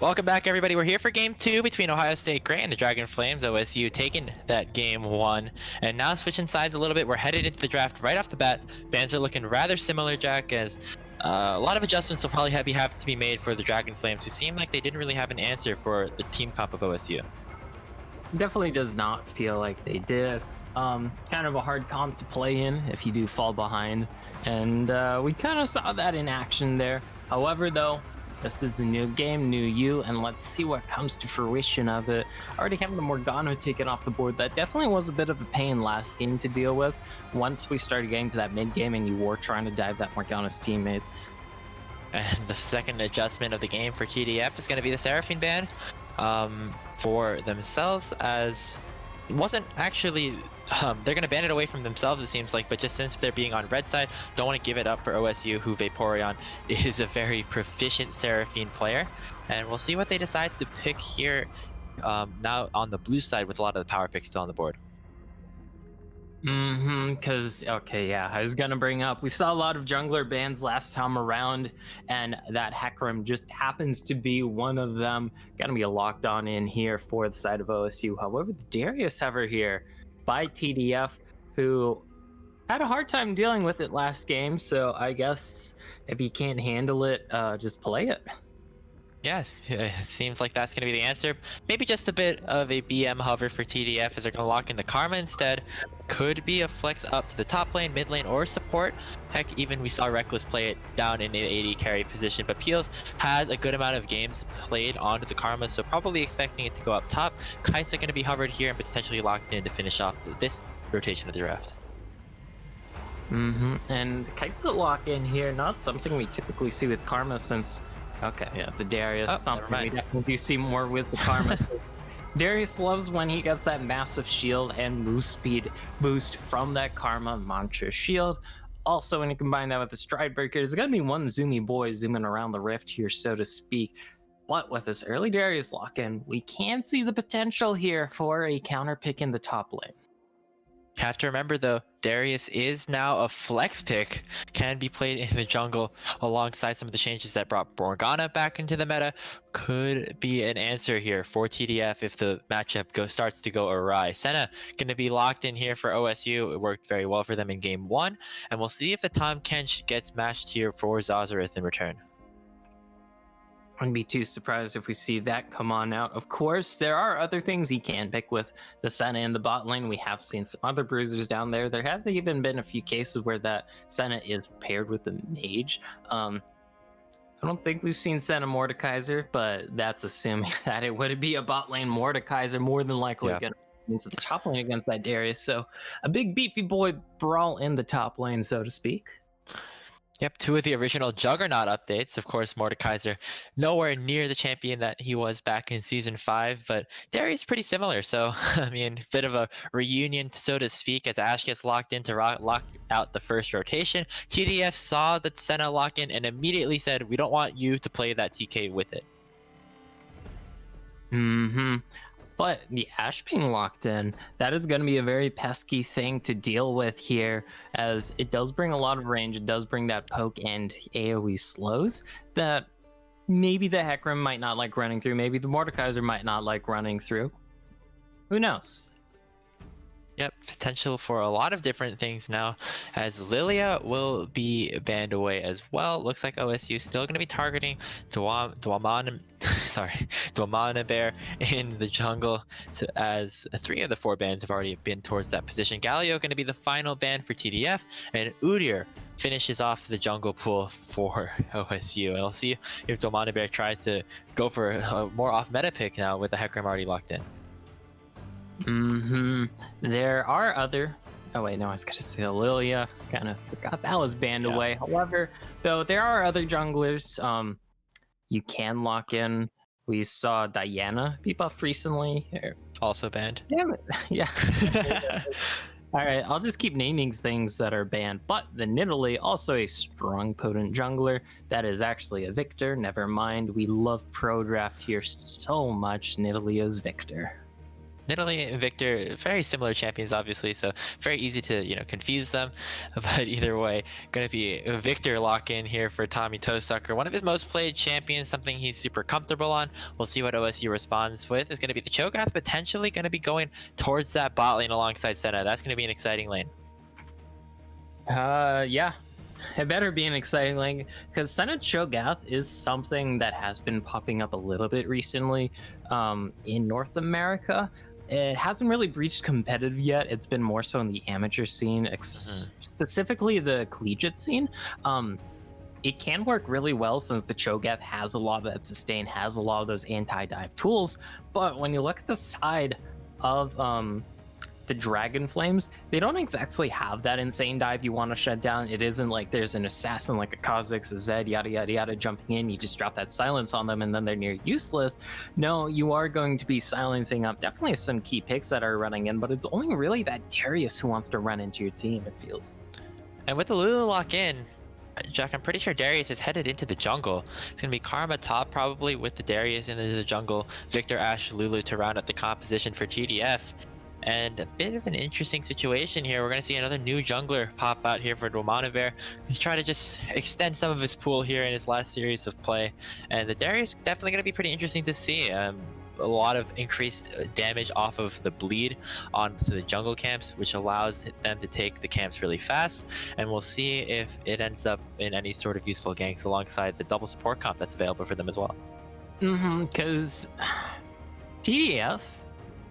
Welcome back, everybody. We're here for Game 2 between Ohio State Gray and the Dragonflames. OSU taking that Game 1. And now switching sides a little bit, we're headed into the draft right off the bat. Bans are looking rather similar, Jack, as a lot of adjustments will probably have to be made for the Dragonflames, who seem like they didn't really have an answer for the team comp of OSU. Definitely does not feel like they did. Kind of a hard comp to play in if you do fall behind. And we kind of saw that in action there. However, though, this is a new game, new you, and let's see what comes to fruition of it. Already having the Morgana taken off the board, that definitely was a bit of a pain last game to deal with. Once we started getting to that mid game and you were trying to dive that Morgana's teammates. And the second adjustment of the game for TDF is going to be the Seraphine ban for themselves, as it wasn't actually... they're going to ban it away from themselves, it seems like, but just since they're being on red side, don't want to give it up for OSU, who Vaporeon is a very proficient Seraphine player. And we'll see what they decide to pick here now on the blue side with a lot of the power picks still on the board. Because, okay, yeah, I was gonna bring up, we saw a lot of jungler bans last time around, and that Hecarim just happens to be one of them. Gonna be a locked on in here for the side of OSU. However, the Darius Hover here by TDF, who had a hard time dealing with it last game, so I guess if you can't handle it, just play it. Yeah, it seems like that's going to be the answer. Maybe just a bit of a BM hover for TDF as they're going to lock in the Karma instead. Could be a flex up to the top lane, mid lane, or support. Heck, even we saw Reckless play it down in an AD carry position. But Peels has a good amount of games played onto the Karma, so probably expecting it to go up top. Kaisa going to be hovered here and potentially locked in to finish off this rotation of the draft. And Kaisa lock in here, not something we typically see with Karma since... Okay, yeah, the Darius, something we definitely do see more with the Karma. Darius loves when he gets that massive shield and move speed boost from that Karma Mantra shield. Also, when you combine that with the Stride Breaker, there's going to be one zoomy boy zooming around the rift here, so to speak. But with this early Darius lock-in, we can see the potential here for a counter pick in the top lane. You have to remember, though, Darius is now a flex pick, can be played in the jungle alongside some of the changes that brought Morgana back into the meta. Could be an answer here for TDF if the matchup starts to go awry. Senna going to be locked in here for OSU. It worked very well for them in game 1, and we'll see if the Tahm Kench gets matched here for Zazareth in return. Wouldn't be too surprised if we see that come on out. Of course, there are other things he can pick with the Senna in the bot lane. We have seen some other bruisers down there. There have even been a few cases where that Senna is paired with the mage. I don't think we've seen Senna Mordekaiser, but that's assuming that it would be a bot lane Mordekaiser, more than likely going into the top lane against that Darius. So a big beefy boy brawl in the top lane, so to speak. Yep, 2 of the original Juggernaut updates. Of course, Mordekaiser nowhere near the champion that he was back in Season 5, but Darius pretty similar. So, I mean, bit of a reunion, so to speak, as Ash gets locked in to lock out the first rotation. TDF saw the Senna lock in and immediately said, we don't want you to play that TK with it. But the Ash being locked in, that is going to be a very pesky thing to deal with here, as it does bring a lot of range. It does bring that poke and AoE slows that maybe the Hecarim might not like running through. Maybe the Mordekaiser might not like running through. Who knows? Yep, potential for a lot of different things now, as Lilia will be banned away as well. Looks like OSU still going to be targeting Dwamana Bear in the jungle, as 3 of the 4 bans have already been towards that position. Galio going to be the final ban for TDF, and Udyr finishes off the jungle pool for OSU. And we'll see if Dwamana Bear tries to go for a more off-meta pick now with the Hecarim already locked in. There are other... Oh wait, no, I was gonna say Lilia. Kind of forgot that was banned away. However, though, there are other junglers you can lock in. We saw Diana be buffed recently. Also banned. Damn it. Yeah. All right, I'll just keep naming things that are banned. But the Nidalee, also a strong, potent jungler. That is actually a Victor. Never mind. We love pro draft here so much. Nidalee is Victor. Nidalee and Victor, very similar champions, obviously, so very easy to confuse them. But either way, going to be a Victor lock in here for Tommy Toesucker, one of his most played champions, something he's super comfortable on. We'll see what OSU responds with. Is going to be the Cho'Gath, potentially going to be going towards that bot lane alongside Senna. That's going to be an exciting lane. Yeah. It better be an exciting lane because Senate Cho'Gath is something that has been popping up a little bit recently in North America. It hasn't really breached competitive yet. It's been more so in the amateur scene, specifically the collegiate scene. It can work really well since the Cho'Gath has a lot of that sustain, has a lot of those anti-dive tools. But when you look at the side of the Dragonflames, they don't exactly have that insane dive you want to shut down. It isn't like there's an assassin like a Kha'Zix, a Zed, yada yada yada jumping in. You just drop that silence on them and then they're near useless. No, you are going to be silencing up definitely some key picks that are running in, but it's only really that Darius who wants to run into your team, it feels. And with the Lulu lock in, Jack, I'm pretty sure Darius is headed into the jungle. It's going to be Karma top probably with the Darius into the jungle, Victor, Ashe, Lulu to round out the composition for TDF. And a bit of an interesting situation here. We're going to see another new jungler pop out here for Dwamanabear. He's trying to just extend some of his pool here in his last series of play. And the Darius is definitely going to be pretty interesting to see. A lot of increased damage off of the bleed onto the jungle camps, which allows them to take the camps really fast. And we'll see if it ends up in any sort of useful ganks alongside the double support comp that's available for them as well. Because TDF,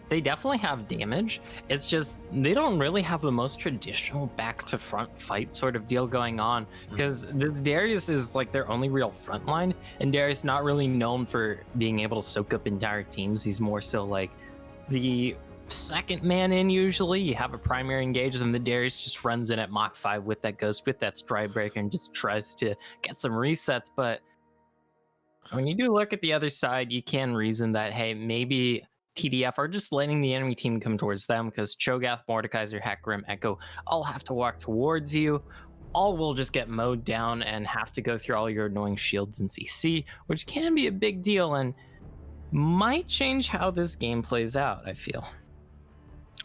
they definitely have damage. It's just they don't really have the most traditional back to front fight sort of deal going on, because this Darius is like their only real front line, and Darius is not really known for being able to soak up entire teams. He's more so like the second man in. Usually you have a primary engage and the Darius just runs in at Mach 5 with that Ghost, with that Stride Breaker, and just tries to get some resets. But when you do look at the other side, you can reason that, hey, maybe TDF are just letting the enemy team come towards them, because Cho'Gath, Mordekaiser, Hecarim, Echo all have to walk towards you. All will just get mowed down and have to go through all your annoying shields and CC, which can be a big deal and might change how this game plays out, I feel.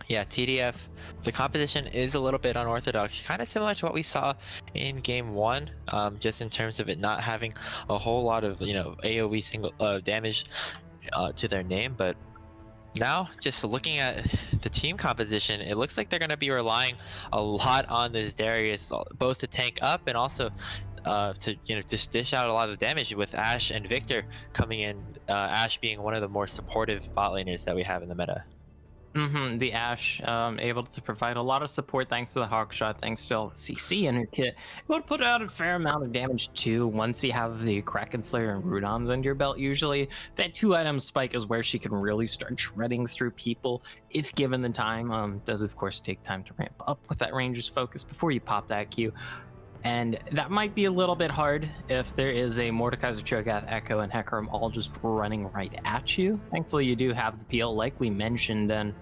Yeah, TDF, the composition is a little bit unorthodox, kind of similar to what we saw in game 1, just in terms of it not having a whole lot of AoE single damage to their name. But now, just looking at the team composition, it looks like they're going to be relying a lot on this Darius, both to tank up and also to just dish out a lot of damage, with Ashe and Victor coming in. Ashe being one of the more supportive bot laners that we have in the meta. The Ashe able to provide a lot of support thanks to the Hawkshot, thanks to all the CC in her kit. It would put out a fair amount of damage too once you have the Kraken Slayer and Rudons under your belt. Usually that 2-item spike is where she can really start shredding through people if given the time. Does of course take time to ramp up with that Ranger's focus before you pop that Q. And that might be a little bit hard if there is a Mordekaiser, Cho'Gath, Echo, and Hecarim all just running right at you. Thankfully, you do have the PL like we mentioned, and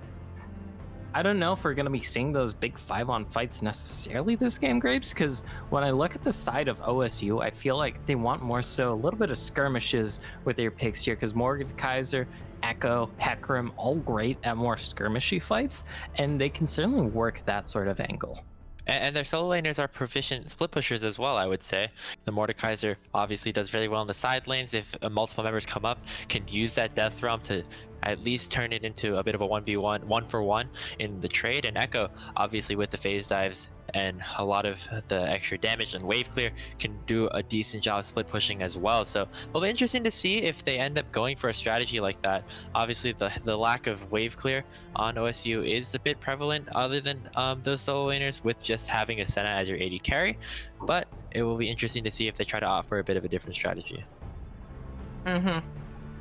I don't know if we're going to be seeing those big 5-on fights necessarily this game, Grapes, because when I look at the side of OSU, I feel like they want more so a little bit of skirmishes with their picks here, because Mordekaiser, Echo, Hecarim, all great at more skirmishy fights, and they can certainly work that sort of angle. And their solo laners are proficient split pushers as well, I would say. The Mordekaiser obviously does very well in the side lanes. If multiple members come up, can use that Death Realm to at least turn it into a bit of a 1v1, 1-for-1 in the trade. And Echo, obviously with the phase dives and a lot of the extra damage and wave clear, can do a decent job split pushing as well. So it'll be interesting to see if they end up going for a strategy like that. Obviously the lack of wave clear on OSU is a bit prevalent, other than those solo laners, with just having a Senna as your AD carry. But it will be interesting to see if they try to offer a bit of a different strategy.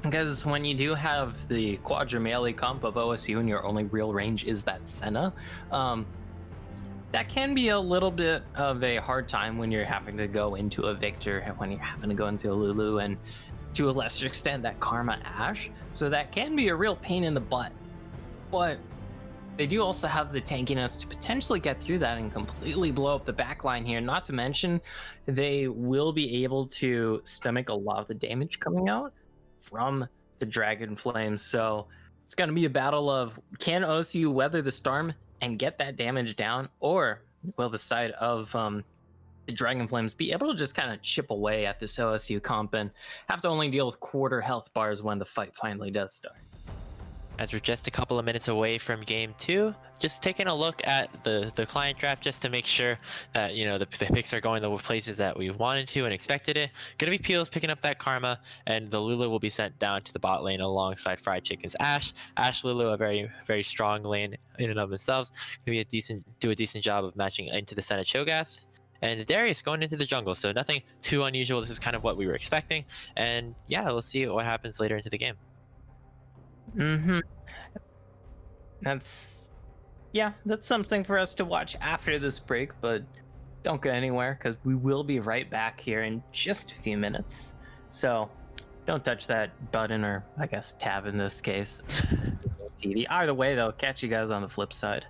Because when you do have the quadra melee comp of OSU and your only real range is that Senna, that can be a little bit of a hard time when you're having to go into a Victor, when you're having to go into a Lulu, and to a lesser extent that Karma Ashe. So that can be a real pain in the butt. But they do also have the tankiness to potentially get through that and completely blow up the backline here. Not to mention, they will be able to stomach a lot of the damage coming out from the Dragonflames. So It's going to be a battle of, can OSU weather the storm and get that damage down, or will the side of the Dragonflames be able to just kind of chip away at this OSU comp and have to only deal with quarter health bars when the fight finally does start? As we're just a couple of minutes away from game 2, just taking a look at the client draft just to make sure that, you know, the picks are going the places that we wanted to and expected it. Gonna be Peels picking up that Karma, and the Lulu will be sent down to the bot lane alongside Fried Chicken's Ash. Lulu, a very, very strong lane in and of themselves. Gonna be do a decent job of matching into the Senate Cho'Gath. And Darius going into the jungle, so nothing too unusual. This is kind of what we were expecting. And yeah, let's see what happens later into the game. That's something for us to watch after this break, but don't go anywhere because we will be right back here in just a few minutes. So don't touch that button, or I guess tab in this case. TV. Either way, though, catch you guys on the flip side.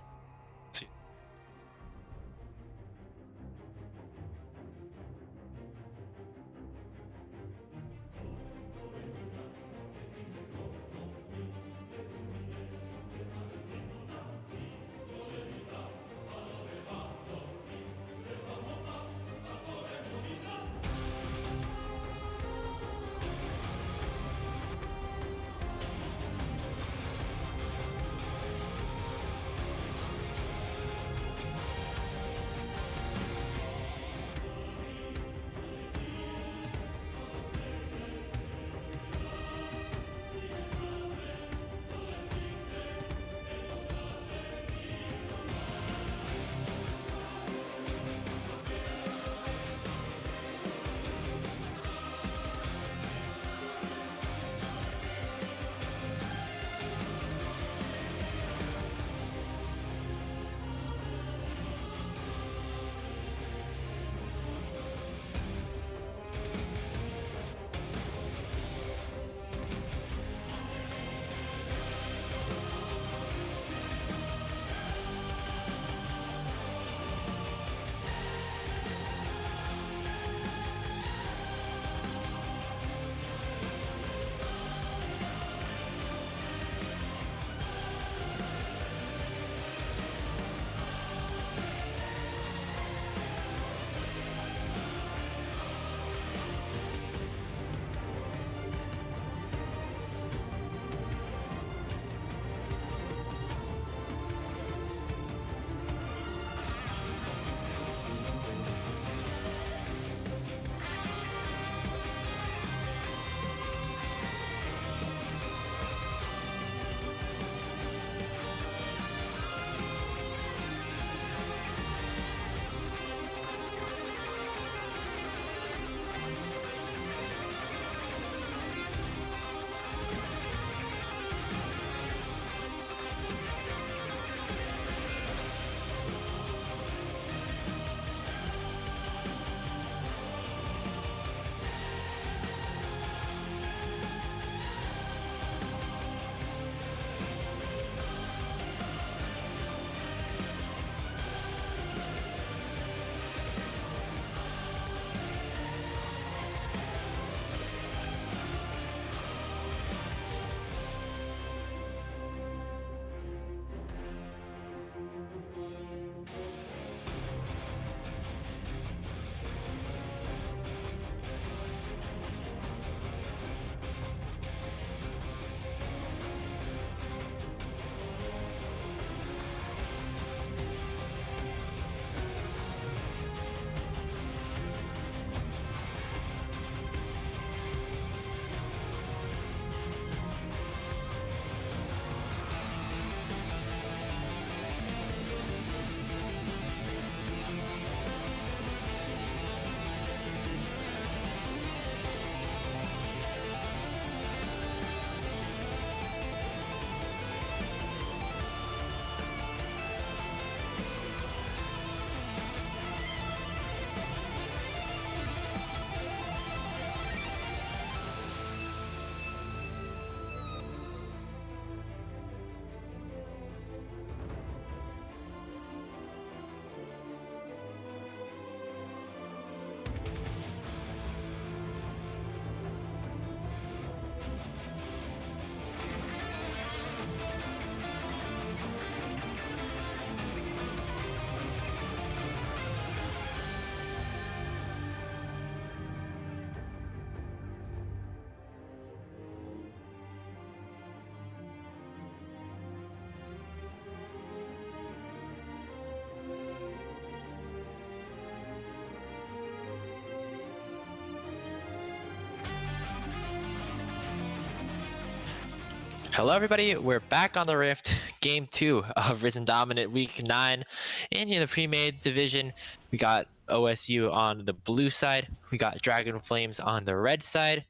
Hello, everybody. We're back on the Rift, Game 2 of Risen Dominant Week 9. In the pre-made division, we got OSU on the blue side. We got Dragonflames on the red side.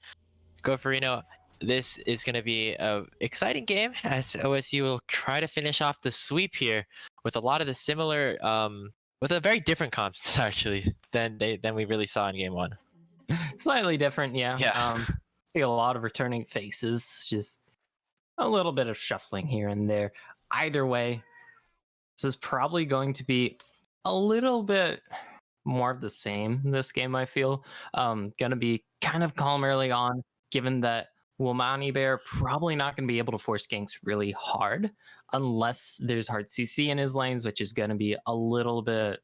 Go for Reno. This is going to be an exciting game as OSU will try to finish off the sweep here with a lot of the similar, with a very different comps actually than we really saw in Game 1. Slightly different, yeah. Yeah. See a lot of returning faces, just a little bit of shuffling here and there. Either way, this is probably going to be a little bit more of the same this game, I feel. Gonna be kind of calm early on, given that Womani Bear probably not going to be able to force ganks really hard unless there's hard CC in his lanes, which is going to be a little bit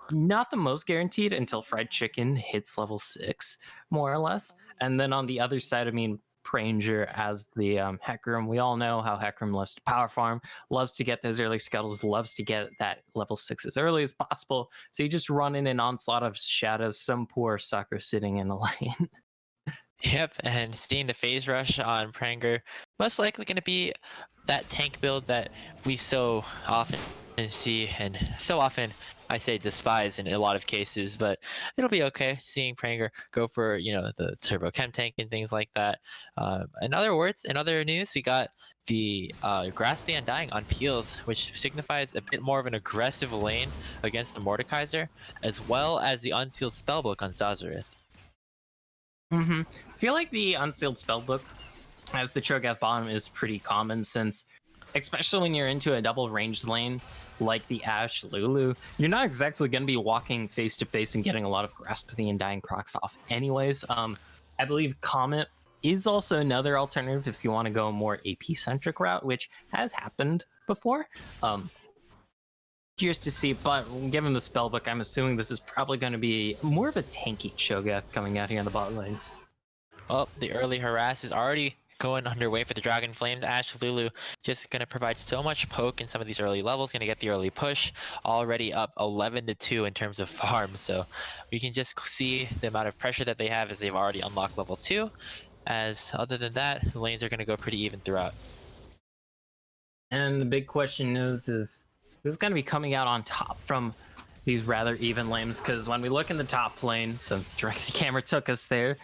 not the most guaranteed until Fried Chicken hits level 6, more or less. And then on the other side, I mean, Pranger as the Hecarim. We all know how Hecarim loves to power farm, loves to get those early scuttles, loves to get that level 6 as early as possible. So you just run in an onslaught of shadows, some poor sucker sitting in the lane. Yep, and seeing the phase rush on Pranger, most likely going to be that tank build that we so often see, and so often I say despise in a lot of cases, but it'll be okay seeing Pranger go for, the turbo chem tank and things like that. In other words, in other news, we got the Grasp the Undying on Peels, which signifies a bit more of an aggressive lane against the Mordekaiser, as well as the Unsealed Spellbook on Zazarith. I feel like the Unsealed Spellbook as the Cho'Gath bottom is pretty common, since especially when you're into a double ranged lane like the Ashe Lulu, you're not exactly going to be walking face to face and getting a lot of Grasp the Undying procs off anyways. I believe Comet is also another alternative if you want to go a more AP centric route, which has happened before. Curious to see, but given the spellbook, I'm assuming this is probably going to be more of a tanky Cho'Gath coming out here in the bot lane. Oh, the early harass is already going underway for the Dragonflames. Ashe Lulu just going to provide so much poke in some of these early levels, going to get the early push, already up 11-2 in terms of farm. So we can just see the amount of pressure that they have as they've already unlocked level 2. As other than that, the lanes are going to go pretty even throughout. And the big question is who's going to be coming out on top from these rather even lanes? Because when we look in the top lane, since Drexy Camera took us there,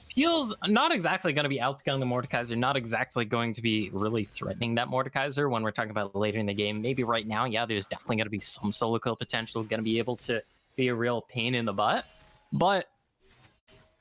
Peel's not exactly going to be outscaling the Mordekaiser, not exactly going to be really threatening that Mordekaiser when we're talking about later in the game. Maybe right now, yeah, there's definitely going to be some solo kill potential, going to be able to be a real pain in the butt. But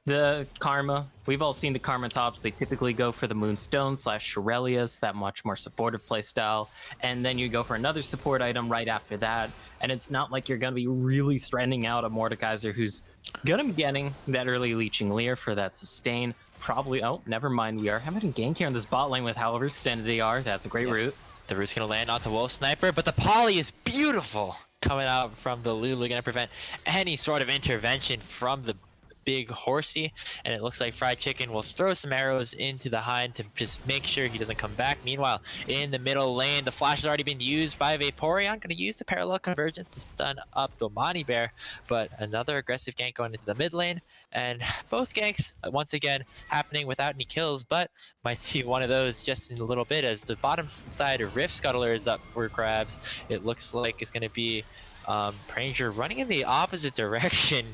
the Karma, we've all seen the Karma tops. They typically go for the Moonstone / Shurelius, that much more supportive playstyle. And then you go for another support item right after that. And it's not like you're going to be really threatening out a Mordekaiser who's going to be getting that early Leeching Leer for that sustain. Probably, oh, never mind. We are having a gank here in this bot lane with however extended they are. That's a great route. The root's going to land onto Wolf Sniper, but the poly is beautiful coming out from the Lulu, going to prevent any sort of intervention from the big horsey, and it looks like Fried Chicken will throw some arrows into the Hind to just make sure he doesn't come back. Meanwhile, in the middle lane, the flash has already been used by Vaporeon, going to use the parallel convergence to stun up the Womani Bear, but another aggressive gank going into the mid lane, and both ganks once again happening without any kills, but might see one of those just in a little bit as the bottom side Rift Scuttler is up for grabs. It looks like it's going to be Pranger running in the opposite direction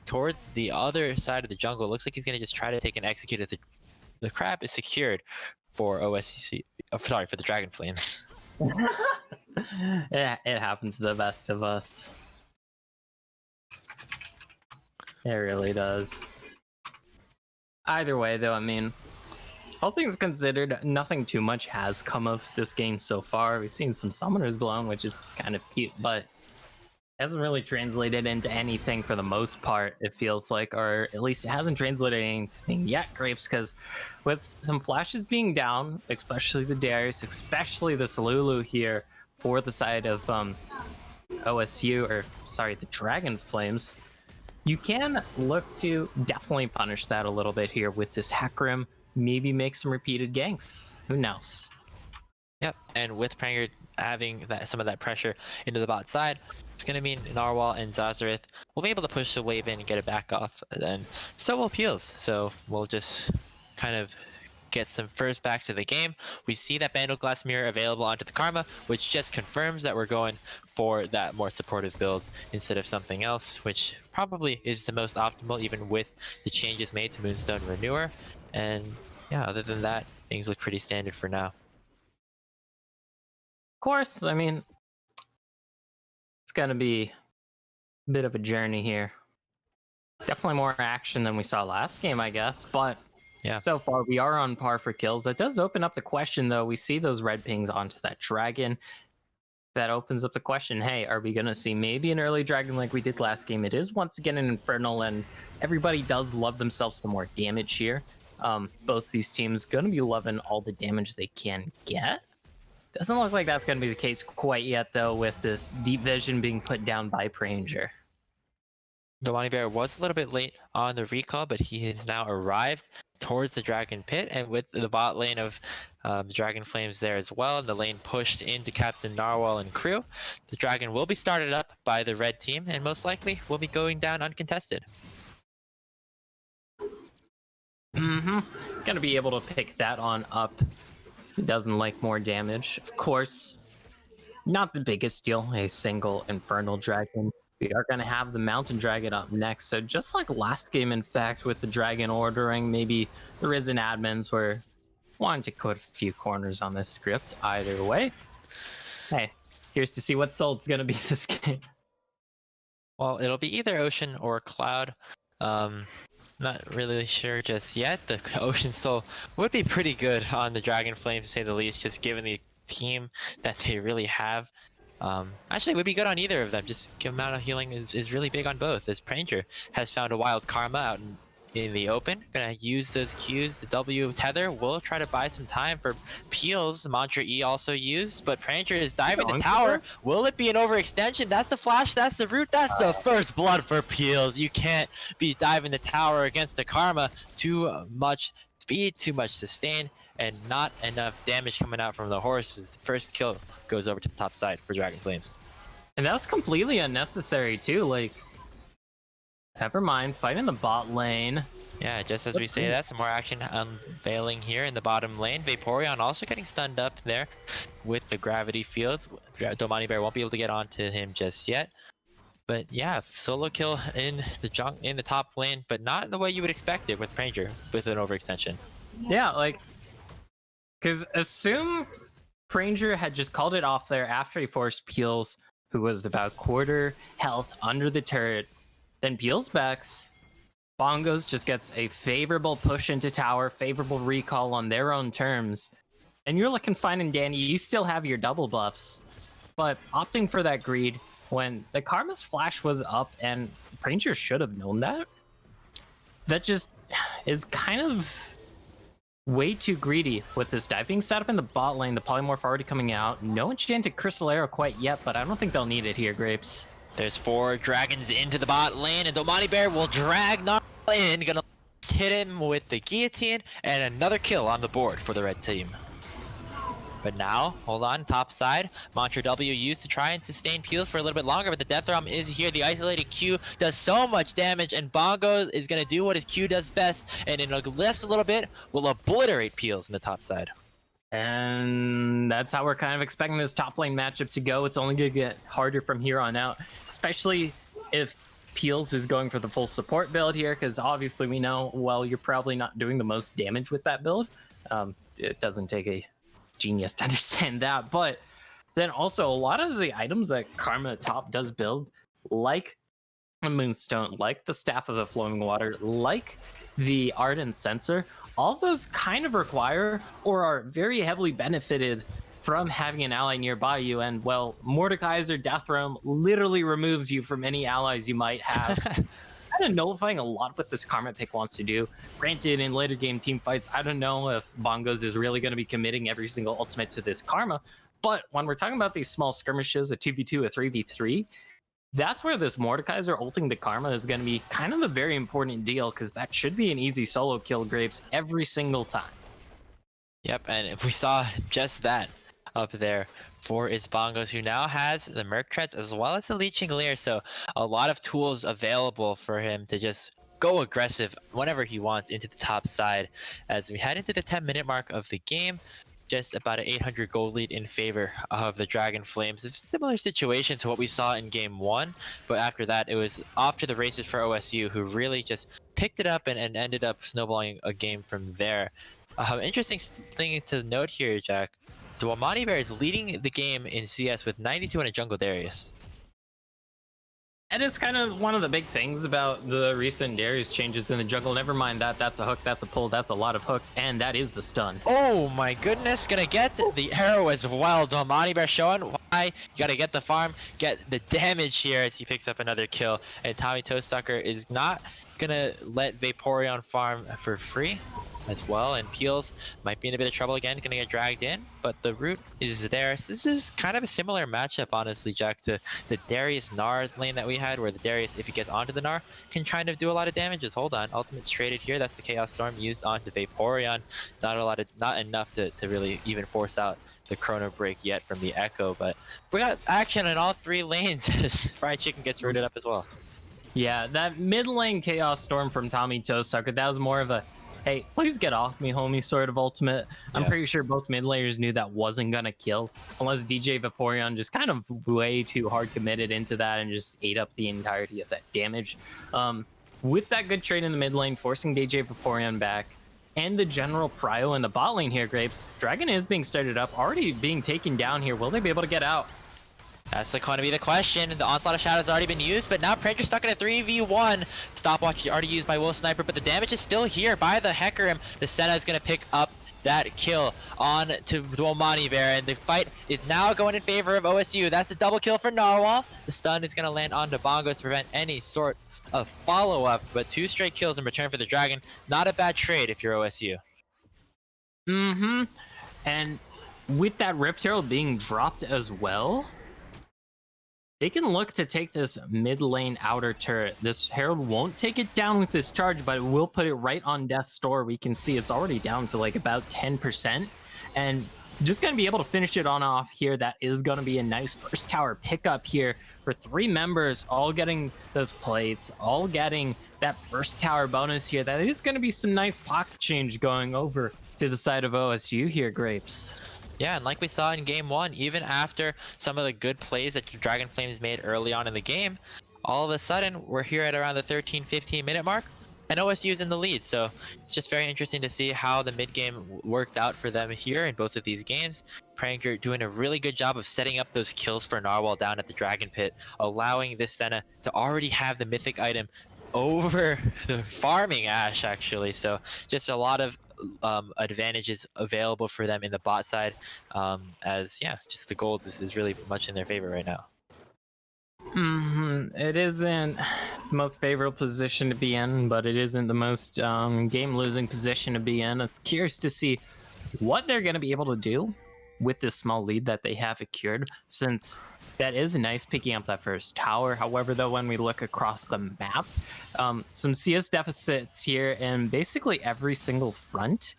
towards the other side of the jungle. Looks like he's going to just try to take an execute as the crab is secured for OSU. Sorry, for the Dragonflames. Yeah, it happens to the best of us. It really does. Either way, though, I mean, all things considered, nothing too much has come of this game so far. We've seen some summoners blown, which is kind of cute, but hasn't really translated into anything for the most part, it feels like, or at least it hasn't translated anything yet, Grapes, because with some flashes being down, especially the Darius, especially this Lulu here for the side of OSU, or sorry, the Dragonflames, you can look to definitely punish that a little bit here with this Hecarim, maybe make some repeated ganks, who knows? Yep, and with Pranger having some of that pressure into the bot side, it's going to mean Narwhal and Zazarith will be able to push the wave in and get it back off, and so will Peels. So we'll just kind of gets some first back to the game. We see that Bandle Glass Mirror available onto the Karma, which just confirms that we're going for that more supportive build instead of something else, which probably is the most optimal even with the changes made to Moonstone Renewer. And yeah, other than that, things look pretty standard for now. Of course, I mean, it's going to be a bit of a journey here. Definitely more action than we saw last game, I guess, but yeah, so far we are on par for kills. That does open up the question, though. We see those red pings onto that dragon. That opens up the question, hey, are we going to see maybe an early dragon like we did last game? It is once again an Infernal, and everybody does love themselves some more damage here. Both these teams going to be loving all the damage they can get. Doesn't look like that's going to be the case quite yet, though, with this Deep Vision being put down by Pranger. Domani Bear was a little bit late on the recall, but he has now arrived towards the Dragon Pit, and with the bot lane of the Dragonflames there as well, the lane pushed into Captain Narwhal and crew, the Dragon will be started up by the red team, and most likely will be going down uncontested. Gonna be able to pick that on up. He doesn't like more damage. Of course, not the biggest deal, a single Infernal Dragon. We are going to have the Mountain Dragon up next. So just like last game, in fact, with the Dragon ordering, maybe the Risen admins were wanting to cut a few corners on this script. Either way, hey, here's to see what Soul's going to be this game. Well, it'll be either Ocean or Cloud. Not really sure just yet. The Ocean Soul would be pretty good on the Dragonflames, to say the least, just given the team that they really have. Actually, it would be good on either of them. Just the amount of healing is really big on both, as Pranger has found a wild Karma out in the open. Gonna use those Qs. The W tether will try to buy some time for Peels. Mantra E also used, but Pranger is diving the tower. Will it be an overextension? That's the flash, that's the root, that's the first blood for Peels. You can't be diving the tower against the Karma. Too much speed, too much sustain, and not enough damage coming out from the horses. The first kill goes over to the top side for Dragonflames. And that was completely unnecessary too. Like, never mind, fighting the bot lane. Yeah, just as we say that, some more action unveiling here in the bottom lane. Vaporeon also getting stunned up there with the gravity fields. Domani Bear won't be able to get onto him just yet. But yeah, solo kill in the top lane, but not the way you would expect it with Pranger with an overextension. Yeah, like, because assume Pranger had just called it off there after he forced Peels, who was about quarter health under the turret. Then Peels backs. Bongos just gets a favorable push into tower, favorable recall on their own terms. And you're looking fine and dandy. You still have your double buffs. But opting for that greed when the Karma's flash was up, and Pranger should have known that. That just is kind of way too greedy with this dive being set up in the bot lane. The polymorph already coming out. No enchanted crystal arrow quite yet, but I don't think they'll need it here, Grapes. There's 4 dragons into the bot lane, and Domani Bear will drag Gnarl in. Gonna hit him with the guillotine, and another kill on the board for the red team. But now, hold on, top side. Mantra W used to try and sustain Peels for a little bit longer, but the Death Realm is here. The isolated Q does so much damage, and Bongo is going to do what his Q does best, and in just a little bit, will obliterate Peels in the top side. And that's how we're kind of expecting this top lane matchup to go. It's only going to get harder from here on out, especially if Peels is going for the full support build here, because obviously we know, well, you're probably not doing the most damage with that build. It doesn't take a genius to understand that, but then also a lot of the items that Karma top does build, like the Moonstone, like the Staff of the Flowing Water, like the Ardent Sensor, all those kind of require or are very heavily benefited from having an ally nearby you. And well, Mordekaiser Death Realm literally removes you from any allies you might have. Kind of nullifying a lot of what this Karma pick wants to do. Granted, in later game team fights, I don't know if Bongos is really going to be committing every single ultimate to this Karma, but when we're talking about these small skirmishes, a 2v2, a 3v3, that's where this Mordekaiser ulting the Karma is going to be kind of a very important deal, because that should be an easy solo kill, Grapes, every single time. Yep, and if we saw just that up there for his Bongos, who now has the Merc Treads as well as the Leeching Lair, so a lot of tools available for him to just go aggressive whenever he wants into the top side. As we head into the 10-minute mark of the game, just about an 800 gold lead in favor of the Dragonflames. A similar situation to what we saw in game 1, but after that it was off to the races for OSU, who really just picked it up and ended up snowballing a game from there. Interesting thing to note here, Jack. Dwamani Bear is leading the game in CS with 92 and a jungle Darius. That is kind of one of the big things about the recent Darius changes in the jungle. Never mind that, that's a hook, that's a pull, that's a lot of hooks, and that is the stun. Oh my goodness, gonna get the arrow as well. Dwamani Bear showing why you gotta get the farm, get the damage here as he picks up another kill. And Tommy Toesucker is not gonna let Vaporeon farm for free as well, and Peels might be in a bit of trouble again, gonna get dragged in, but the root is there. So this is kind of a similar matchup, honestly, Jack, to the Darius Gnar lane that we had, where the Darius, if he gets onto the Gnar, can kind of do a lot of damages. Hold on, ultimate's traded here. That's the Chaos Storm used onto Vaporeon. Not enough to really even force out the Chrono Break yet from the Echo, but we got action in all 3 lanes as Fried Chicken gets rooted up as well. Yeah, that mid lane Chaos Storm from Tommy Toesucker, that was more of a, hey, please get off me, homie, sort of ultimate. I'm pretty sure both mid laners knew that wasn't gonna kill, unless DJ Vaporeon just kind of way too hard committed into that and just ate up the entirety of that damage. With that good trade in the mid lane, forcing DJ Vaporeon back, and the general prio in the bot lane here, Grapes, Dragon is being started up, already being taken down here. Will they be able to get out? That's going to be the question. The Onslaught of Shadow has already been used, but now Prancher's stuck in a 3v1. Stopwatch is already used by Wolf Sniper, but the damage is still here by the Hecarim. The Senna is going to pick up that kill on to Dwamani Bear, and the fight is now going in favor of OSU. That's the double kill for Narwhal. The stun is going to land onto Bongos to prevent any sort of follow-up, but 2 straight kills in return for the Dragon. Not a bad trade if you're OSU. And with that Rift Herald being dropped as well, they can look to take this mid lane outer turret. This Herald won't take it down with this charge, but it will put it right on Death's Door. We can see it's already down to like about 10%. And just going to be able to finish it on off here. That is going to be a nice first tower pickup here for 3 members, all getting those plates, all getting that first tower bonus here. That is going to be some nice pocket change going over to the side of OSU here, Grapes. Yeah, and like we saw in game 1, even after some of the good plays that the Dragonflames made early on in the game, all of a sudden we're here at around the 13-15 minute mark, and OSU is in the lead. So it's just very interesting to see how the mid game worked out for them here in both of these games. Pranker doing a really good job of setting up those kills for Narwhal down at the Dragon Pit, allowing this Senna to already have the mythic item over the farming Ashe, actually. So just a lot of advantages available for them in the bot side, as just the gold is really much in their favor right now. It isn't the most favorable position to be in, but it isn't the most game losing position to be in. It's curious to see what they're going to be able to do with this small lead that they have secured, since that is nice picking up that first tower. However, though, when we look across the map, some CS deficits here and basically every single front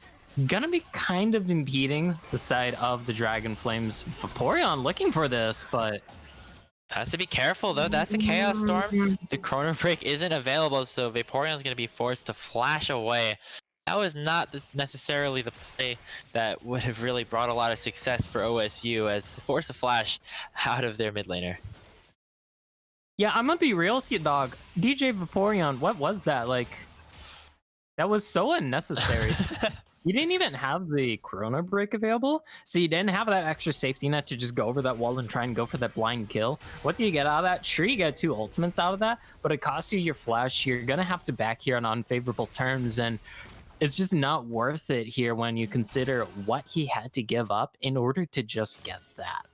gonna be kind of impeding the side of the Dragonflames. Vaporeon looking for this, but has to be careful though. That's the Chaos Storm. The Chrono Break isn't available, so Vaporeon's gonna be forced to flash away. That was not necessarily the play that would have really brought a lot of success for OSU, as they force a flash out of their mid laner. Yeah, I'm gonna be real with you, dog. DJ Vaporeon, what was that? Like, that was so unnecessary. You didn't even have the Chrono Break available, so you didn't have that extra safety net to just go over that wall and try and go for that blind kill. What do you get out of that? Sure, you get 2 ultimates out of that, but it costs you your flash. You're gonna have to back here on unfavorable terms, and it's just not worth it here when you consider what he had to give up in order to just get that.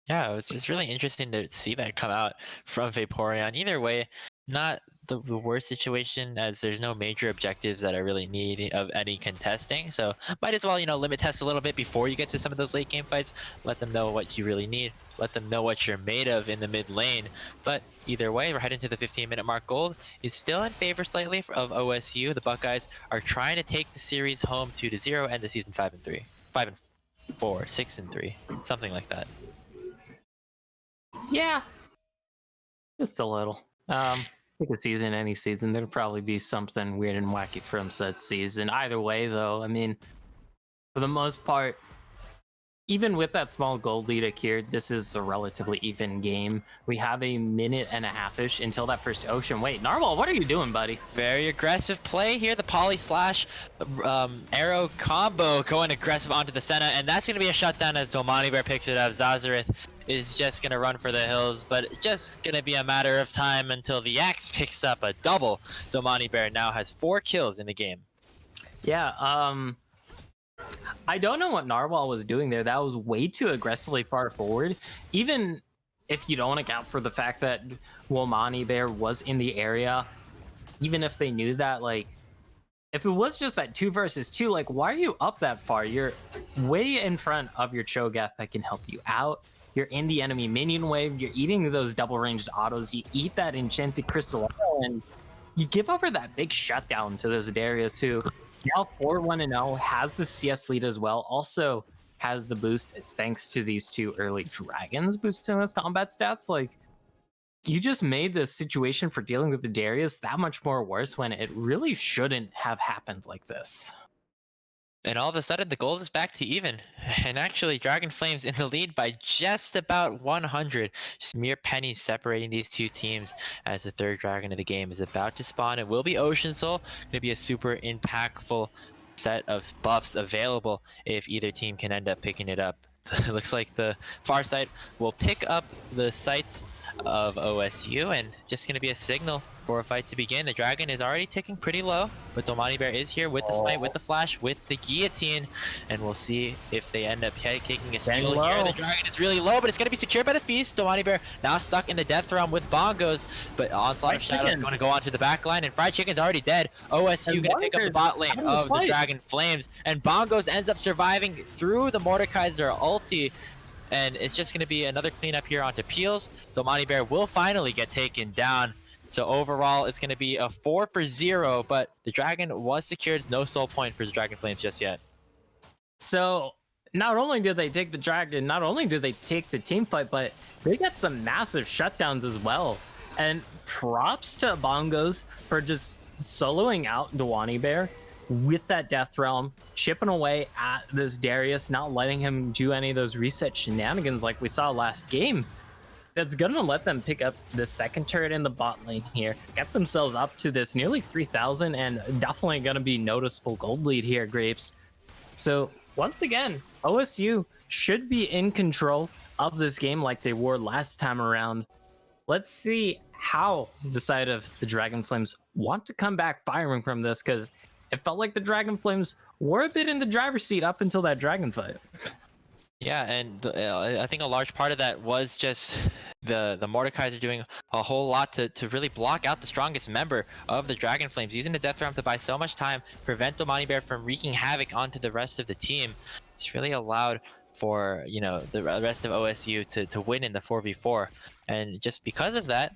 Yeah, it was just really interesting to see that come out from Vaporeon. Either way, not the worst situation, as there's no major objectives that I really need of any contesting. So might as well, limit test a little bit before you get to some of those late game fights. Let them know what you really need. Let them know what you're made of in the mid lane. But either way, we're heading to the 15-minute mark. Gold is still in favor slightly of OSU. The Buckeyes are trying to take the series home 2-0, end the season 5-3, 5-4, 6-3, something like that. Yeah, just a little. Pick a season, any season, there'd probably be something weird and wacky from said season. Either way, though, I mean, for the most part, even with that small gold lead here, this is a relatively even game. We have a minute and a half-ish until that first ocean. Wait, Narwhal, what are you doing, buddy? Very aggressive play here. The poly slash arrow combo going aggressive onto the Senna, and that's going to be a shutdown as Domani Bear picks it up. Zazarith is just going to run for the hills, but just going to be a matter of time until the Axe picks up a double. Domani Bear now has 4 kills in the game. Yeah, I don't know what Narwhal was doing there. That was way too aggressively far forward. Even if you don't account for the fact that Womani Bear was in the area, even if they knew that, like, if it was just that 2 versus 2, like, why are you up that far? You're way in front of your Cho'Gath that can help you out. You're in the enemy minion wave. You're eating those double-ranged autos. You eat that enchanted crystal, and you give over that big shutdown to those Darius, who now 4-1-0, has the CS lead as well, also has the boost thanks to these 2 early dragons boosting those combat stats. Like, you just made the situation for dealing with the Darius that much more worse when it really shouldn't have happened like this. And all of a sudden, the gold is back to even. And actually, Dragonflames in the lead by just about 100. Just mere pennies separating these 2 teams as the 3rd dragon of the game is about to spawn. It will be Ocean Soul. Going to be a super impactful set of buffs available if either team can end up picking it up. It looks like the far side will pick up the sights of OSU, and just going to be a signal for a fight to begin. The dragon is already ticking pretty low, but Domani Bear is here with the smite, with the flash, with the guillotine, and we'll see if they end up taking a steal here. The dragon is really low, but it's going to be secured by the feast. Domani Bear now stuck in the death realm with bongos, but Onslaught of Shadow is going to go onto the back line, and Fried Chicken's already dead. OSU going to pick up the bot lane of the Dragon Flames, and Bongos ends up surviving through the Mordekaiser ulti. And it's just going to be another cleanup here onto Peels. Domani Bear will finally get taken down. So overall, it's going to be a 4-0, but the Dragon was secured. No soul point for the Dragon Flames just yet. So not only did they take the Dragon, not only did they take the team fight, but they got some massive shutdowns as well. And props to Bongos for just soloing out Domani Bear with that Death Realm, chipping away at this Darius, not letting him do any of those reset shenanigans like we saw last game. That's gonna let them pick up the 2nd turret in the bot lane here, get themselves up to this nearly 3,000, and definitely gonna be noticeable gold lead here, Grapes. So once again, OSU should be in control of this game like they were last time around. Let's see how the side of the Dragonflames want to come back firing from this, because it felt like the Dragonflames were a bit in the driver's seat up until that dragon fight. Yeah, and I think a large part of that was just the Mordekaiser doing a whole lot to really block out the strongest member of the Dragonflames, using the Death Realm to buy so much time, prevent Domani Bear from wreaking havoc onto the rest of the team. It's really allowed for, you know, the rest of OSU to win in the 4v4. And just because of that,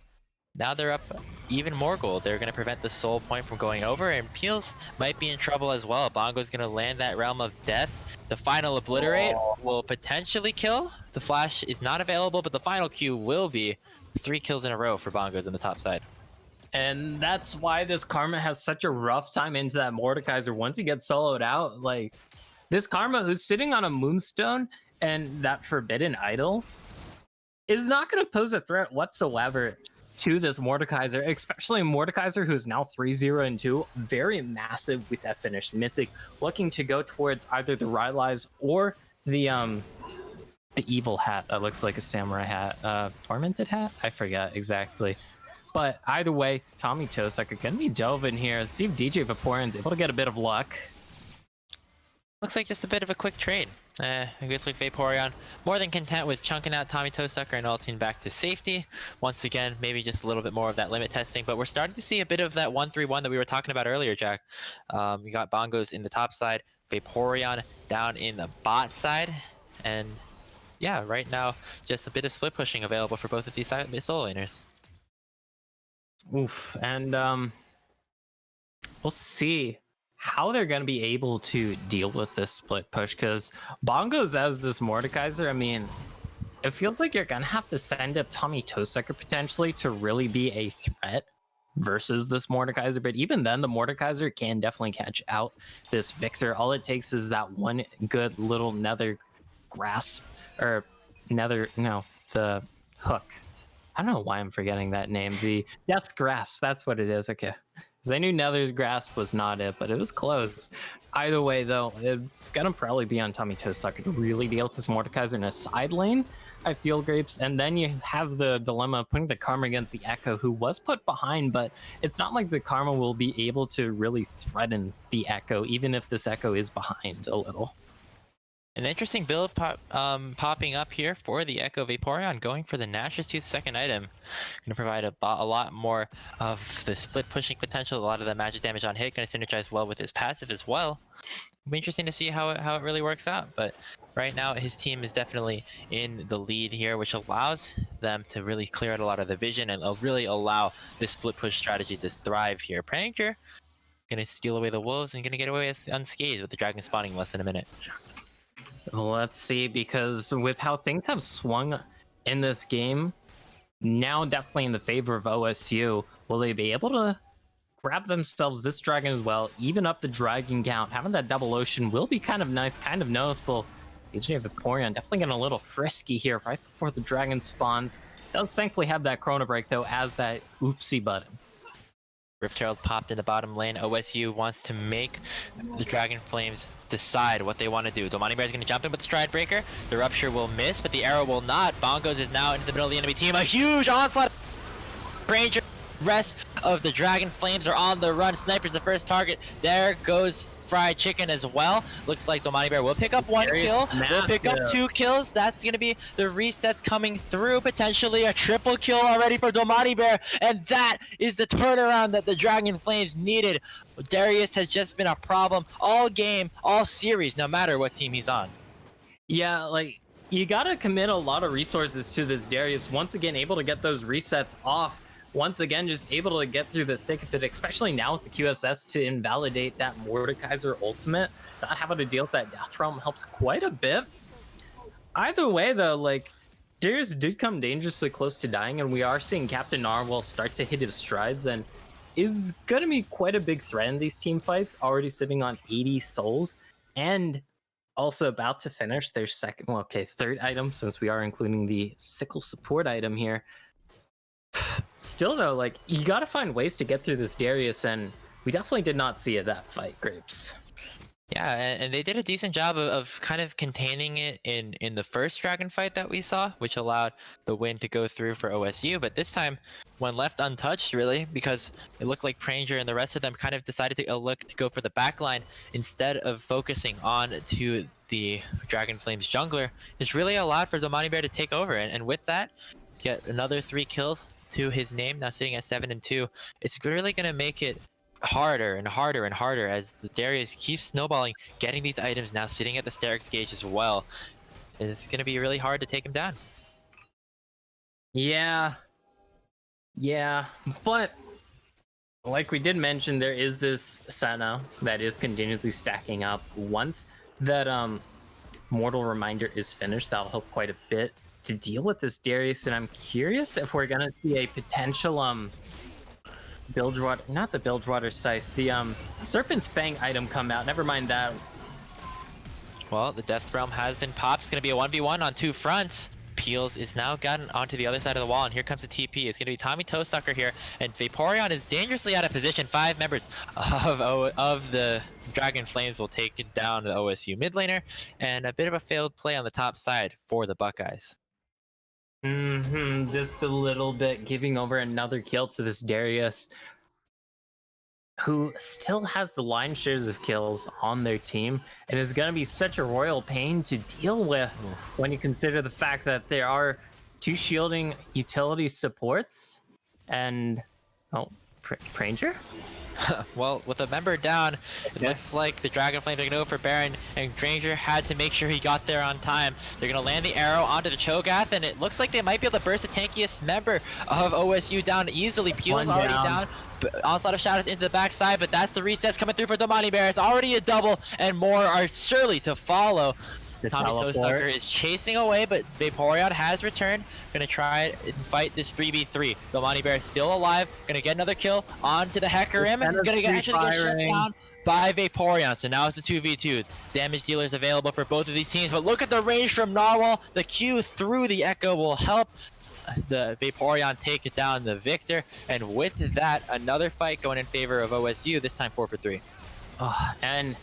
now they're up even more gold. They're going to prevent the soul point from going over, and Peels might be in trouble as well. Bongo's going to land that Realm of Death. The final Obliterate will potentially kill. The flash is not available, but the final Q will be. 3 kills in a row for Bongos on the top side. And that's why this Karma has such a rough time into that Mordekaiser once he gets soloed out. Like, this Karma who's sitting on a Moonstone and that Forbidden Idol is not going to pose a threat whatsoever to this Mordekaiser, especially Mordekaiser, who's now 3-0-2, very massive with that finished mythic, looking to go towards either the Rylai's or the evil hat that looks like a samurai hat, tormented hat, I forgot exactly. But either way, Tommy Toesucker gonna be delving here. Let's see if DJ Vaporeon's able to get a bit of luck. Looks like just a bit of a quick trade. I guess like Vaporeon more than content with chunking out Tommy Toesucker and ulting back to safety. Once again, maybe just a little bit more of that limit testing, but we're starting to see a bit of that 1-3-1 that we were talking about earlier, Jack. You got Bongos in the top side, Vaporeon down in the bot side, and yeah, right now just a bit of split pushing available for both of these solo laners. Oof, and we'll see how they're going to be able to deal with this split push, because Bongos as this Mordekaiser, I mean, it feels like you're going to have to send up Tommy Toesucker potentially to really be a threat versus this Mordekaiser, but even then, the Mordekaiser can definitely catch out this Victor. All it takes is that one good little nether grasp, or nether, no, the hook. I don't know why I'm forgetting that name. The Death's Grasp, that's what it is. Okay. Because I knew Nether's Grasp was not it, but it was close. Either way, though, it's going to probably be on Tommy Toesucker to really deal with this Mordekaiser in a side lane, I feel, Grapes. And then you have the dilemma of putting the Karma against the Echo, who was put behind, but it's not like the Karma will be able to really threaten the Echo, even if this Echo is behind a little. An interesting build popping up here for the Echo Vaporeon, going for the Nash's Tooth second item. Going to provide a lot more of the split pushing potential, a lot of the magic damage on hit, going to synergize well with his passive as well. It'll be interesting to see how it really works out, but right now his team is definitely in the lead here, which allows them to really clear out a lot of the vision and really allow this split push strategy to thrive here. Pranger going to steal away the wolves and going to get away unscathed with the dragon spawning in less than a minute. Let's see, because with how things have swung in this game, now definitely in the favor of OSU, will they be able to grab themselves this dragon as well, even up the dragon count? Having that double ocean will be kind of nice, kind of noticeable. AJ Vaporeon definitely getting a little frisky here right before the dragon spawns. Does thankfully have that Chrono Break, though, as that oopsie button. Rift Herald popped in the bottom lane. OSU wants to make the Dragonflames decide what they want to do. Domani Bear is going to jump in with the Stride Breaker. The Rupture will miss, but the arrow will not. Bongos is now into the middle of the enemy team. A huge onslaught. Ranger. Rest of the Dragonflames are on the run. Sniper's the first target. There goes Fried Chicken as well. Looks like Domani Bear will pick up one kill. Will pick up 2 kills. That's going to be the resets coming through. Potentially a triple kill already for Domani Bear. And that is the turnaround that the Dragonflames needed. Darius has just been a problem all game, all series, no matter what team he's on. Yeah, like, you got to commit a lot of resources to this Darius. Once again, able to get those resets off. Once again, just able to get through the thick of it, especially now with the QSS to invalidate that Mordekaiser ultimate. Not having to deal with that Death Realm helps quite a bit. Either way, though, like, Darius did come dangerously close to dying, and we are seeing Captain Narwhal start to hit his strides, and is going to be quite a big threat in these team fights, already sitting on 80 souls, and also about to finish their third item, since we are including the sickle support item here. Still, though, like, you got to find ways to get through this Darius, and we definitely did not see it that fight, Grapes. Yeah, and they did a decent job of kind of containing it in the first dragon fight that we saw, which allowed the win to go through for OSU. But this time, when left untouched, really, because it looked like Pranger and the rest of them kind of decided to look to go for the backline instead of focusing on to the Dragonflames jungler, it's really allowed for Domani Bear to take over. And with that, get another 3 kills to his name, now sitting at 7-2. It's really going to make it harder and harder and harder as the Darius keeps snowballing, getting these items, now sitting at the Sterix gauge as well. It's going to be really hard to take him down. Yeah, but like we did mention, there is this Senna that is continuously stacking up. Once that Mortal Reminder is finished, that'll help quite a bit to deal with this Darius, and I'm curious if we're gonna see a potential not the Bilgewater Scythe, the Serpent's Fang item come out. Never mind that. Well, the Death Realm has been popped. It's gonna be a 1v1 on 2 fronts. Peels is now gotten onto the other side of the wall, and here comes the TP. It's gonna be Tommy Toesucker here, and Vaporeon is dangerously out of position. 5 members of the Dragonflames will take it down the OSU mid laner, and a bit of a failed play on the top side for the Buckeyes. Just a little bit, giving over another kill to this Darius, who still has the line shares of kills on their team, and is going to be such a royal pain to deal with when you consider the fact that there are 2 shielding utility supports and Pranger? Well, with a member down, it looks like the Dragonflames are going to go for Baron, and Granger had to make sure he got there on time. They're going to land the arrow onto the Cho'Gath, and it looks like they might be able to burst the tankiest member of OSU down easily. Peel's already down. Onslaught of Shadows into the backside, but that's the resets coming through for Domani Bear. It's already a double, and more are surely to follow. The Tommy teleport. Toesucker is chasing away, but Vaporeon has returned. Gonna try and fight this 3v3. Domani Bear still alive. Gonna get another kill onto the Hecarim. Gonna actually get shut down by Vaporeon. So now it's the 2v2. Damage dealers available for both of these teams. But look at the range from Narwhal. The Q through the Echo will help the Vaporeon take it down the Victor. And with that, another fight going in favor of OSU, this time 4-for-3. Oh, and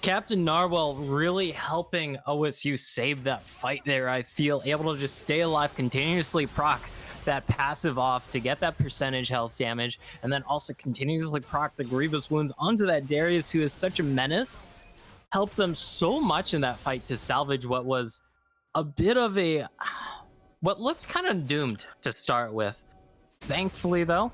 Captain Narwhal really helping OSU save that fight there, I feel. Able to just stay alive, continuously proc that passive off to get that percentage health damage, and then also continuously proc the grievous wounds onto that Darius, who is such a menace. Helped them so much in that fight to salvage what was a bit of a... what looked kind of doomed to start with. Thankfully, though,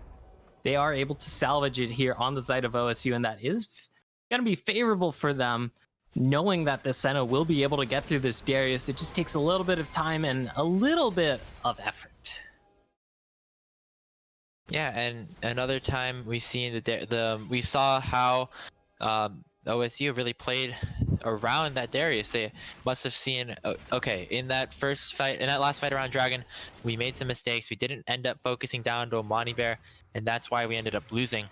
they are able to salvage it here on the side of OSU, and that is going to be favorable for them, knowing that the Senna will be able to get through this Darius. It just takes a little bit of time and a little bit of effort. Yeah, and another time we've seen we saw how OSU really played around that Darius. They must have seen, okay, in that last fight around Dragon, we made some mistakes. We didn't end up focusing down to Omani Bear, and that's why we ended up losing.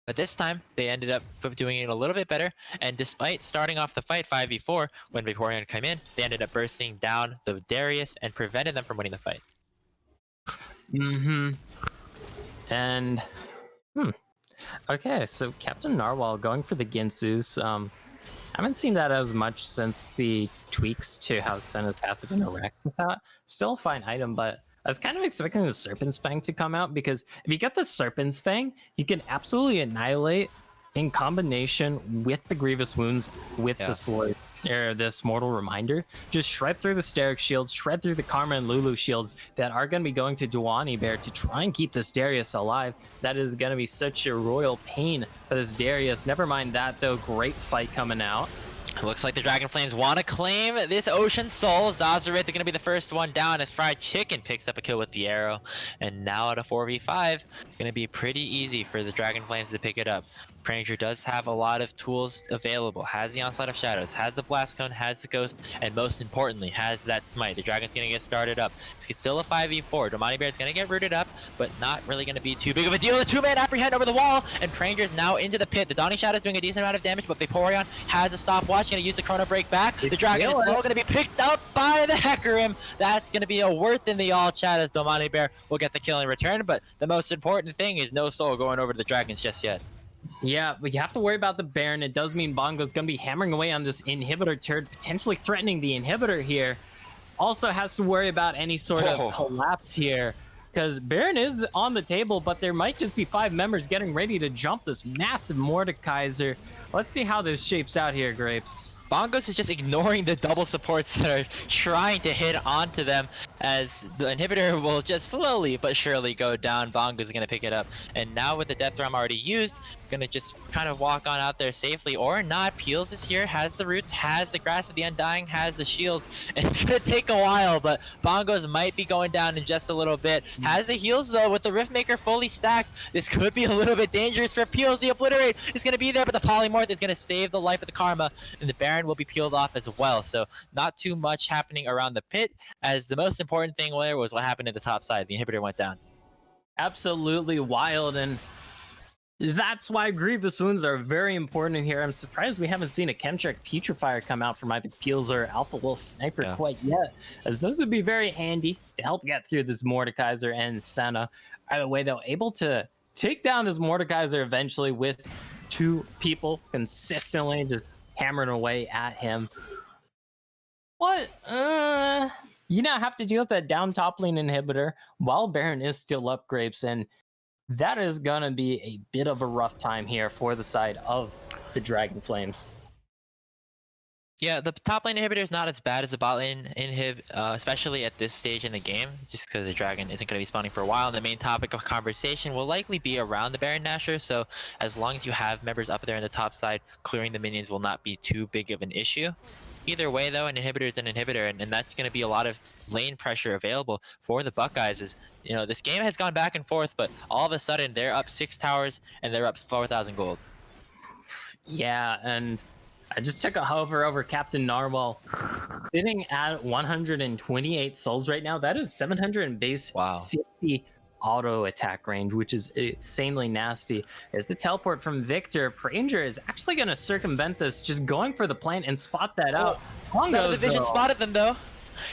But this time, they ended up doing it a little bit better, and despite starting off the fight 5v4, when Vaporeon came in, they ended up bursting down the Darius and prevented them from winning the fight. And, okay, so Captain Narwhal going for the Ginsus. I haven't seen that as much since the tweaks to how Senna's passive interacts with that. Still a fine item, but I was kind of expecting the Serpent's Fang to come out, because if you get the Serpent's Fang, you can absolutely annihilate in combination with the Grievous Wounds, with the Slur, or this Mortal Reminder. Just shred through the Steric shields, shred through the Karma and Lulu shields that are going to be going to Duani Bear to try and keep this Darius alive. That is going to be such a royal pain for this Darius. Never mind that, though. Great fight coming out. It looks like the Dragonflames want to claim this Ocean Soul. Zazarith is going to be the first one down as Fried Chicken picks up a kill with the arrow. And now at a 4v5, going to be pretty easy for the Dragonflames to pick it up. Pranger does have a lot of tools available. Has the Onslaught of Shadows, has the Blast Cone, has the Ghost, and most importantly, has that Smite. The Dragon's going to get started up. It's still a 5v4. Domani Bear's going to get rooted up, but not really going to be too big of a deal. The two-man apprehend over the wall, and Pranger's now into the pit. The Donny Shadow's doing a decent amount of damage, but Vaporeon has a stopwatch. Going to use the Chrono Break back. The Dragon is still going to be picked up by the Hecarim. That's going to be a worth in the all chat as Domani Bear will get the kill in return, but the most important thing is no soul going over to the Dragons just yet. Yeah, but you have to worry about the Baron. It does mean Bongo's going to be hammering away on this inhibitor turret, potentially threatening the inhibitor here. Also has to worry about any sort of collapse here, because Baron is on the table, but there might just be 5 members getting ready to jump this massive Mordekaiser. Let's see how this shapes out here, Grapes. Bongos is just ignoring the double supports that are trying to hit onto them, as the inhibitor will just slowly but surely go down. Bongos is going to pick it up, and now with the Death Realm already used, going to just kind of walk on out there safely or not. Peels is here, has the roots, has the Grasp of the Undying, has the shields, and it's going to take a while, but Bongos might be going down in just a little bit. Has the heals though, with the Riftmaker fully stacked. This could be a little bit dangerous for Peels. The Obliterate is going to be there, but the Polymorph is going to save the life of the Karma, and the Baron will be peeled off as well. So not too much happening around the pit, as the most important thing there was what happened at the top side. The inhibitor went down. Absolutely wild, and that's why Grievous Wounds are very important in here. I'm surprised we haven't seen a Chemtrek Putrefier come out from either Peels or Alpha Wolf Sniper quite yet, as those would be very handy to help get through this Mordekaiser and Senna. Either way, though, able to take down this Mordekaiser eventually with 2 people consistently just hammering away at him. What? You now have to deal with that down top lane inhibitor while Baron is still up, Grapes, and that is gonna be a bit of a rough time here for the side of the Dragonflames. Yeah, the top lane inhibitor is not as bad as the bot lane inhib, especially at this stage in the game, just because the Dragon isn't going to be spawning for a while. And the main topic of conversation will likely be around the Baron Nashor, so as long as you have members up there in the top side, clearing the minions will not be too big of an issue. Either way, though, an inhibitor is an inhibitor, and that's going to be a lot of lane pressure available for the Buckeyes. As you know, this game has gone back and forth, but all of a sudden they're up 6 towers and they're up 4,000 gold. Yeah, and I just took a hover over Captain Narwhal, sitting at 128 souls right now. That is 700 base Wow. 50 auto attack range, which is insanely nasty. As the teleport from Victor, Pranger is actually going to circumvent this, just going for the plant and spot that out. None of the Hongos, vision though, spotted them though.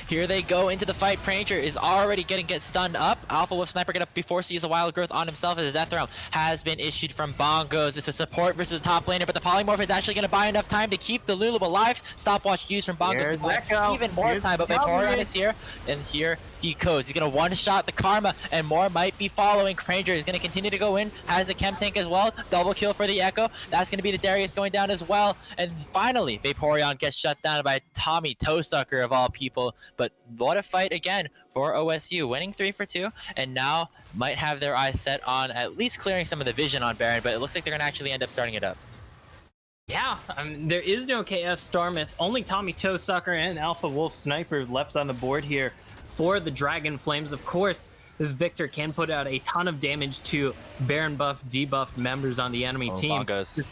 Here they go into the fight. Pranger is already get stunned up. Alpha Wolf Sniper get up before sees a wild growth on himself as the death realm has been issued from Bongos. It's a support versus the top laner, but the polymorph is actually going to buy enough time to keep the Lulu alive. Stopwatch used from Bongos to buy even more time, but Vaporeon is here, and here he goes. He's going to one-shot the Karma, and more might be following. Pranger is going to continue to go in, has a chem tank as well. Double kill for the Echo. That's going to be the Darius going down as well. And finally, Vaporeon gets shut down by Tommy Toesucker of all people. But what a fight again for OSU, winning 3 for 2, and now might have their eyes set on at least clearing some of the vision on Baron, but it looks like they're going to actually end up starting it up. Yeah, there is no KS Storm. It's only Tommy Toesucker and Alpha Wolf Sniper left on the board here for the Dragonflames. Of course, this Victor can put out a ton of damage to Baron buff, debuff members on the enemy team. Bongos.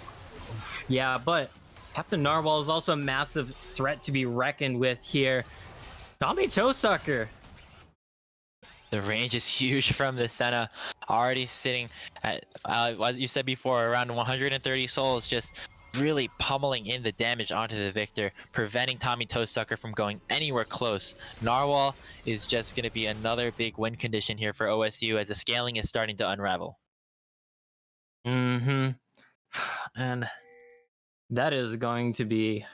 Yeah, but Captain Narwhal is also a massive threat to be reckoned with here. Tommy Toesucker. The range is huge from the Senna, already sitting at, as you said before, around 130 souls, just really pummeling in the damage onto the Victor, preventing Tommy Toesucker from going anywhere close. Narwhal is just going to be another big win condition here for OSU as the scaling is starting to unravel. And that is going to be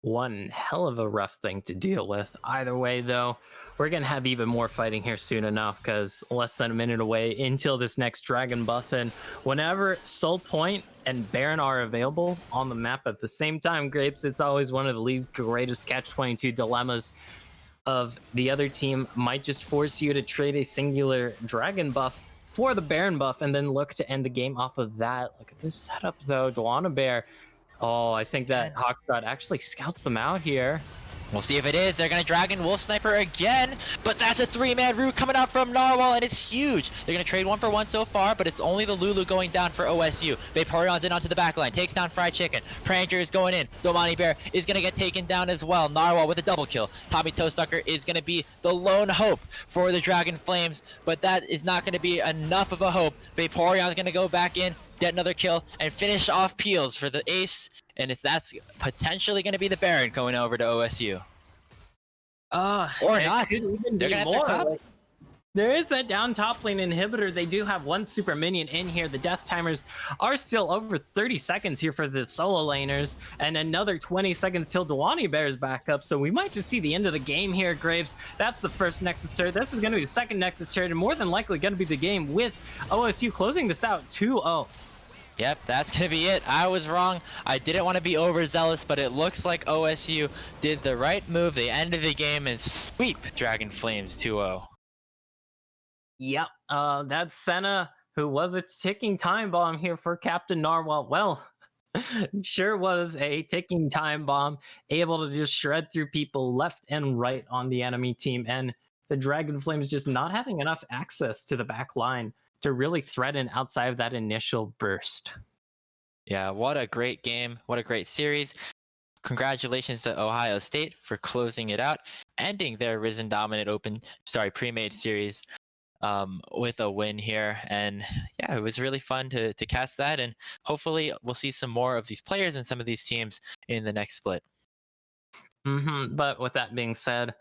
one hell of a rough thing to deal with. Either way, though, we're going to have even more fighting here soon enough, because less than a minute away until this next dragon buff. And whenever Soul Point and Baron are available on the map at the same time, Grapes, it's always one of the league's greatest catch-22 dilemmas of the other team might just force you to trade a singular dragon buff for the Baron buff and then look to end the game off of that. Look at this setup, though. Dwana Bear. Oh, I think that Hawkshot actually scouts them out here. We'll see if it is. They're going to Dragon Wolf Sniper again, but that's a 3-man root coming out from Narwhal, and it's huge. They're going to trade 1 for 1 so far, but it's only the Lulu going down for OSU. Vaporeon's in onto the backline, takes down Fried Chicken. Pranger is going in. Domani Bear is going to get taken down as well. Narwhal with a double kill. Tommy Toesucker is going to be the lone hope for the Dragon Flames, but that is not going to be enough of a hope. Vaporeon's going to go back in, get another kill, and finish off Peels for the ace. And if that's potentially going to be the Baron going over to OSU. Or not. They're going to have their top. There is that down top lane inhibitor. They do have 1 super minion in here. The death timers are still over 30 seconds here for the solo laners, and another 20 seconds till Dwani Bear's back up. So we might just see the end of the game here, Graves. That's the first Nexus turret. This is going to be the second Nexus turret, and more than likely going to be the game with OSU closing this out 2-0. Yep, that's going to be it. I was wrong. I didn't want to be overzealous, but it looks like OSU did the right move. They ended the game and sweep Dragon Flames 2-0. Yep, that's Senna, who was a ticking time bomb here for Captain Narwhal. Well, sure was a ticking time bomb, able to just shred through people left and right on the enemy team, and the Dragon Flames just not having enough access to the back line to really threaten outside of that initial burst. Yeah, what a great game. What a great series. Congratulations to Ohio State for closing it out, ending their Risen Dominant Premade series with a win here. And yeah, it was really fun to cast that. And hopefully we'll see some more of these players and some of these teams in the next split. But with that being said,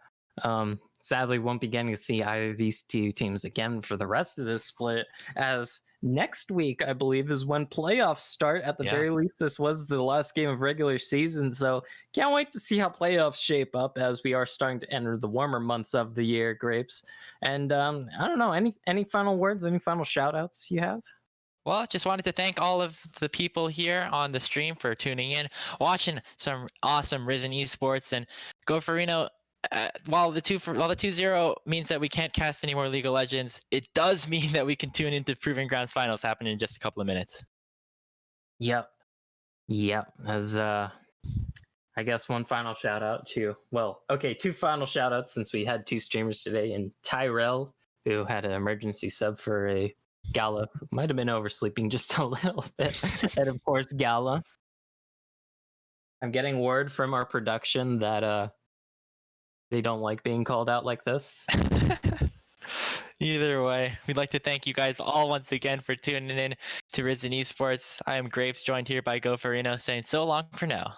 sadly won't be getting to see either of these two teams again for the rest of this split, as next week, I believe, is when playoffs start. At the very least, this was the last game of regular season, so can't wait to see how playoffs shape up as we are starting to enter the warmer months of the year, Grapes. And I don't know, any final words, any final shout outs you have? Well, just wanted to thank all of the people here on the stream for tuning in, watching some awesome Risen Esports, and go for Reno. While the 2-0 means that we can't cast any more League of Legends, it does mean that we can tune into Proving Grounds finals happening in just a couple of minutes. Yep. As I guess one final shout out to, two final shout outs, since we had 2 streamers today, and Tyrell, who had an emergency sub for a Gala, who might have been oversleeping just a little bit, and of course Gala. I'm getting word from our production that they don't like being called out like this. Either way, we'd like to thank you guys all once again for tuning in to Risen Esports. I am Graves, joined here by Go Farino, saying so long for now.